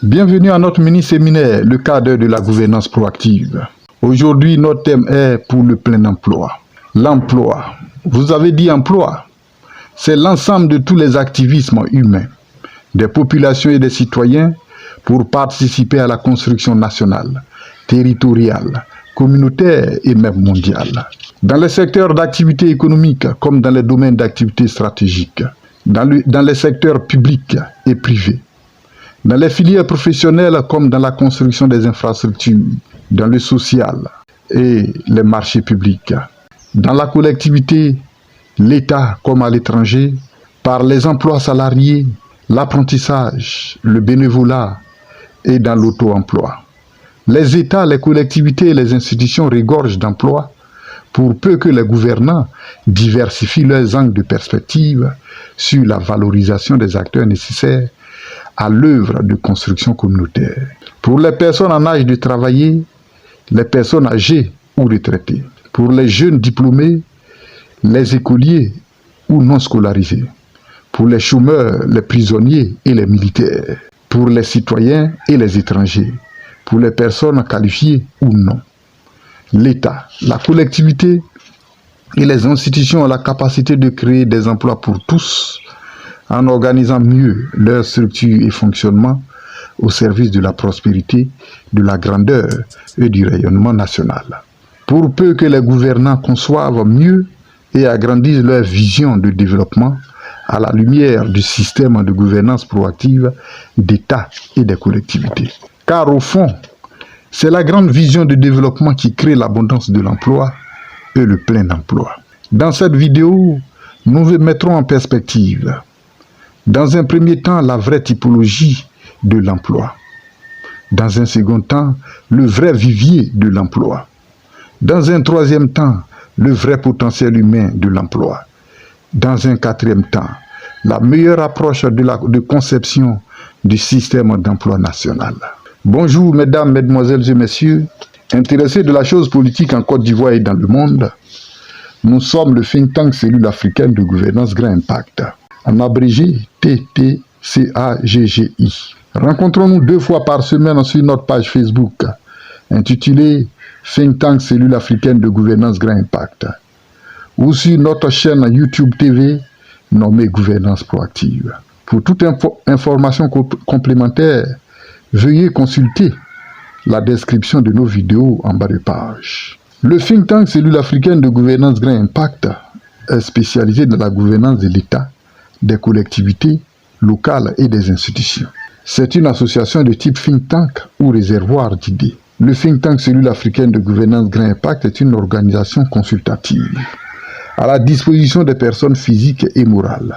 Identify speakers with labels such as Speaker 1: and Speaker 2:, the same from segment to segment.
Speaker 1: Bienvenue à notre mini-séminaire, le cadre de la gouvernance proactive. Aujourd'hui, notre thème est pour le plein emploi. L'emploi. Vous avez dit emploi. C'est l'ensemble de tous les activismes humains, des populations et des citoyens pour participer à la construction nationale, territoriale, communautaire et même mondiale. Dans les secteurs d'activité économique comme dans les domaines d'activité stratégique, dans les secteurs publics et privés, dans les filières professionnelles comme dans la construction des infrastructures, dans le social et les marchés publics, dans la collectivité, l'État comme à l'étranger, par les emplois salariés, l'apprentissage, le bénévolat et dans l'auto-emploi. Les États, les collectivités et les institutions regorgent d'emplois pour peu que les gouvernants diversifient leurs angles de perspective sur la valorisation des acteurs nécessaires à l'œuvre de construction communautaire. Pour les personnes en âge de travailler, les personnes âgées ou retraitées. Pour les jeunes diplômés, les écoliers ou non scolarisés. Pour les chômeurs, les prisonniers et les militaires. Pour les citoyens et les étrangers. Pour les personnes qualifiées ou non. L'État, la collectivité et les institutions ont la capacité de créer des emplois pour tous en organisant mieux leur structure et fonctionnement au service de la prospérité, de la grandeur et du rayonnement national. Pour peu que les gouvernants conçoivent mieux et agrandissent leur vision de développement à la lumière du système de gouvernance proactive d'État et des collectivités. Car au fond, c'est la grande vision de développement qui crée l'abondance de l'emploi et le plein emploi. Dans cette vidéo, nous mettrons en perspective, dans un premier temps, la vraie typologie de l'emploi. Dans un second temps, le vrai vivier de l'emploi. Dans un troisième temps, le vrai potentiel humain de l'emploi. Dans un quatrième temps, la meilleure approche de conception du système d'emploi national. Bonjour mesdames, mesdemoiselles et messieurs, intéressés de la chose politique en Côte d'Ivoire et dans le monde, nous sommes le think tank Cellule africaine de gouvernance Grand Impact, en abrégé TTCAGGI. Rencontrons-nous 2 fois par semaine sur notre page Facebook, intitulée Think Tank Cellule africaine de gouvernance Grand Impact, ou sur notre chaîne YouTube TV nommée Gouvernance Proactive. Pour toute information complémentaire, veuillez consulter la description de nos vidéos en bas de page. Le think tank Cellule africaine de gouvernance Grand Impact est spécialisé dans la gouvernance de l'État, des collectivités locales et des institutions. C'est une association de type think tank ou réservoir d'idées. Le think tank Cellule africaine de gouvernance Grand Impact est une organisation consultative à la disposition des personnes physiques et morales,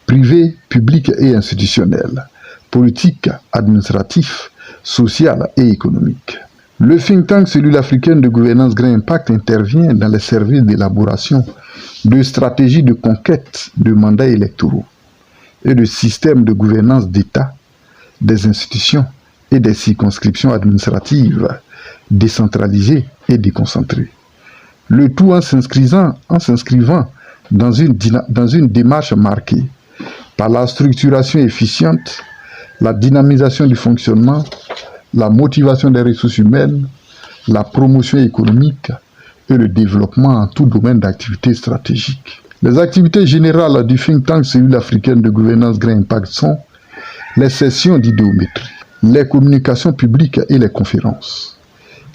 Speaker 1: privées, publiques et institutionnelles, politiques, administratifs, sociales et économiques. Le think tank Cellule africaine de gouvernance Grand Impact intervient dans les services d'élaboration de stratégies de conquête de mandats électoraux et de systèmes de gouvernance d'État, des institutions et des circonscriptions administratives décentralisées et déconcentrées. Le tout en s'inscrivant dans une démarche marquée par la structuration efficiente, la dynamisation du fonctionnement, la motivation des ressources humaines, la promotion économique et le développement en tout domaine d'activité stratégique. Les activités générales du think tank Cellule africaine de gouvernance Grand Impact sont les sessions d'idéométrie, les communications publiques et les conférences,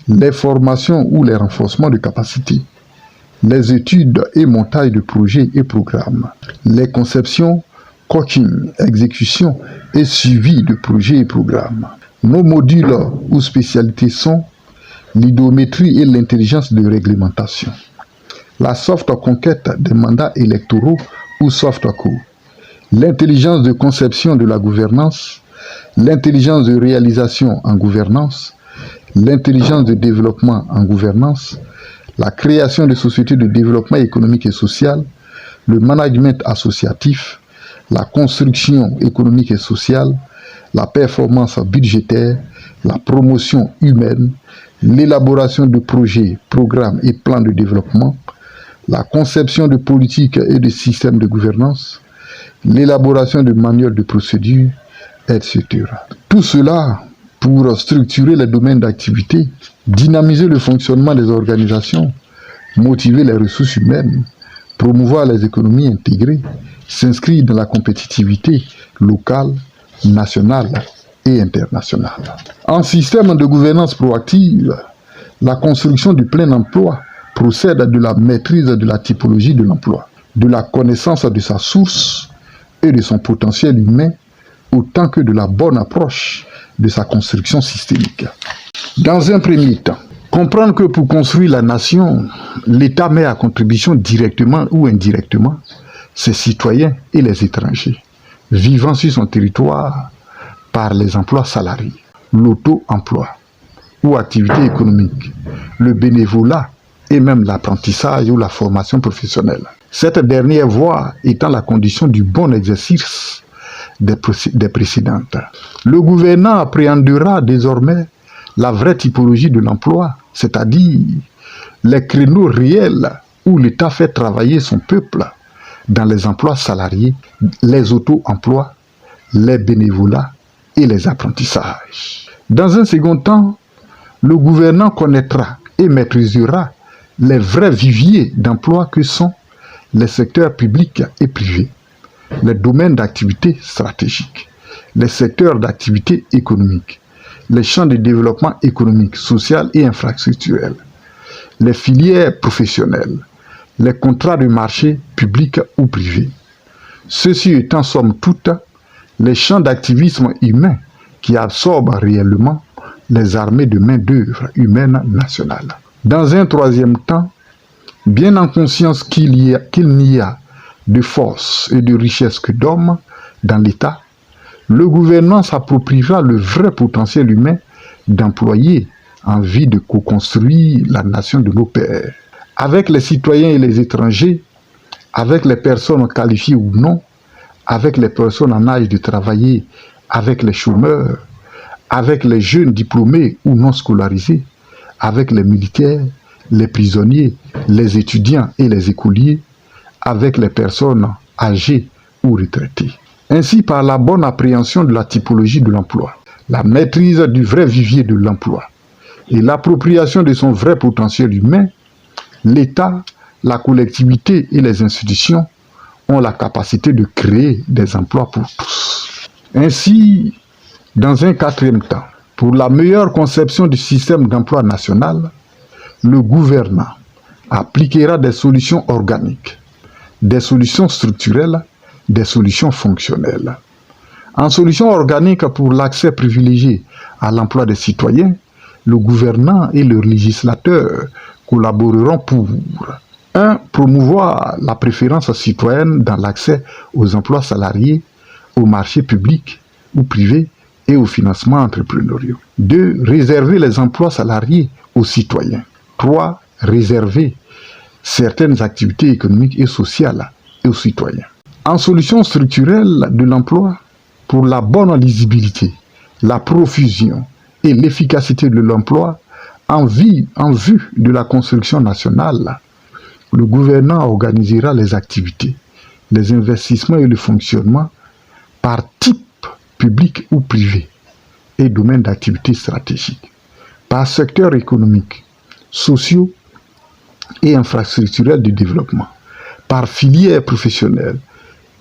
Speaker 1: les formations ou les renforcements de capacités, les études et montages de projets et programmes, les conceptions, coaching, exécution et suivi de projets et programmes. Nos modules ou spécialités sont l'idéométrie et l'intelligence de réglementation, la soft conquête des mandats électoraux ou soft co, l'intelligence de conception de la gouvernance, l'intelligence de réalisation en gouvernance, l'intelligence de développement en gouvernance, la création de sociétés de développement économique et social, le management associatif, la construction économique et sociale, la performance budgétaire, la promotion humaine, l'élaboration de projets, programmes et plans de développement, la conception de politiques et de systèmes de gouvernance, l'élaboration de manuels de procédures, etc. Tout cela pour structurer les domaines d'activité, dynamiser le fonctionnement des organisations, motiver les ressources humaines, promouvoir les économies intégrées, s'inscrire dans la compétitivité locale, nationale et internationale. En système de gouvernance proactive, la construction du plein emploi procède de la maîtrise de la typologie de l'emploi, de la connaissance de sa source et de son potentiel humain, autant que de la bonne approche de sa construction systémique. Dans un premier temps, comprendre que pour construire la nation, l'État met à contribution directement ou indirectement ses citoyens et les étrangers vivant sur son territoire par les emplois salariés, l'auto-emploi ou activité économique, le bénévolat et même l'apprentissage ou la formation professionnelle. Cette dernière voie étant la condition du bon exercice des précédentes. Le gouvernant appréhendera désormais la vraie typologie de l'emploi, c'est-à-dire les créneaux réels où l'État fait travailler son peuple dans les emplois salariés, les auto-emplois, les bénévolats et les apprentissages. Dans un second temps, le gouvernant connaîtra et maîtrisera les vrais viviers d'emploi que sont les secteurs publics et privés, les domaines d'activité stratégiques, les secteurs d'activité économique, les champs de développement économique, social et infrastructurel, les filières professionnelles, les contrats de marché publics ou privés. Ceci étant somme toute les champs d'activisme humain qui absorbent réellement les armées de main-d'œuvre humaine nationale. Dans un troisième temps, bien en conscience qu'il n'y a de force et de richesse que d'hommes dans l'État, le gouvernement s'appropriera le vrai potentiel humain d'employés en vue de co-construire la nation de nos pères. Avec les citoyens et les étrangers, avec les personnes qualifiées ou non, avec les personnes en âge de travailler, avec les chômeurs, avec les jeunes diplômés ou non scolarisés, avec les militaires, les prisonniers, les étudiants et les écoliers, avec les personnes âgées ou retraitées. Ainsi, par la bonne appréhension de la typologie de l'emploi, la maîtrise du vrai vivier de l'emploi et l'appropriation de son vrai potentiel humain, l'État, la collectivité et les institutions ont la capacité de créer des emplois pour tous. Ainsi, dans un quatrième temps, pour la meilleure conception du système d'emploi national, le gouvernement appliquera des solutions organiques, des solutions structurelles, des solutions fonctionnelles. En solution organique pour l'accès privilégié à l'emploi des citoyens, le gouvernant et le législateur collaboreront pour 1. Promouvoir la préférence citoyenne dans l'accès aux emplois salariés, au marché public ou privé et au financement entrepreneurial. 2. Réserver les emplois salariés aux citoyens. 3. Réserver certaines activités économiques et sociales aux citoyens. En solution structurelle de l'emploi, pour la bonne lisibilité, la profusion et l'efficacité de l'emploi en vue de la construction nationale, le gouvernement organisera les activités, les investissements et le fonctionnement par type public ou privé et domaine d'activité stratégique, par secteur économique, sociaux et infrastructurel de développement, par filière professionnelle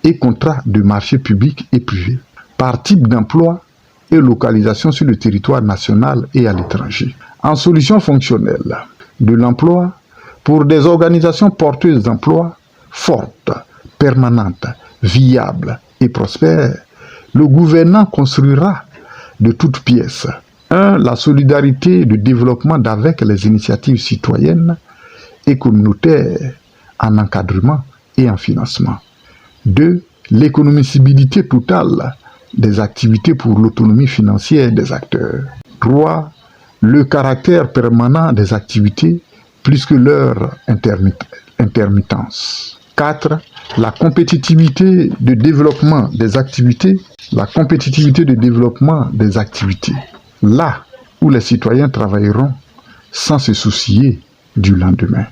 Speaker 1: et contrat de marché public et privé, par type d'emploi et localisation sur le territoire national et à l'étranger. En solution fonctionnelle de l'emploi, pour des organisations porteuses d'emploi fortes, permanentes, viables et prospères, le gouvernement construira de toutes pièces 1. La solidarité de développement avec les initiatives citoyennes et communautaires en encadrement et en financement. 2. L'économicité totale des activités pour l'autonomie financière des acteurs. 3. Le caractère permanent des activités plus que leur intermittence. 4. La compétitivité de développement des activités. Là où les citoyens travailleront sans se soucier du lendemain.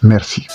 Speaker 1: Merci.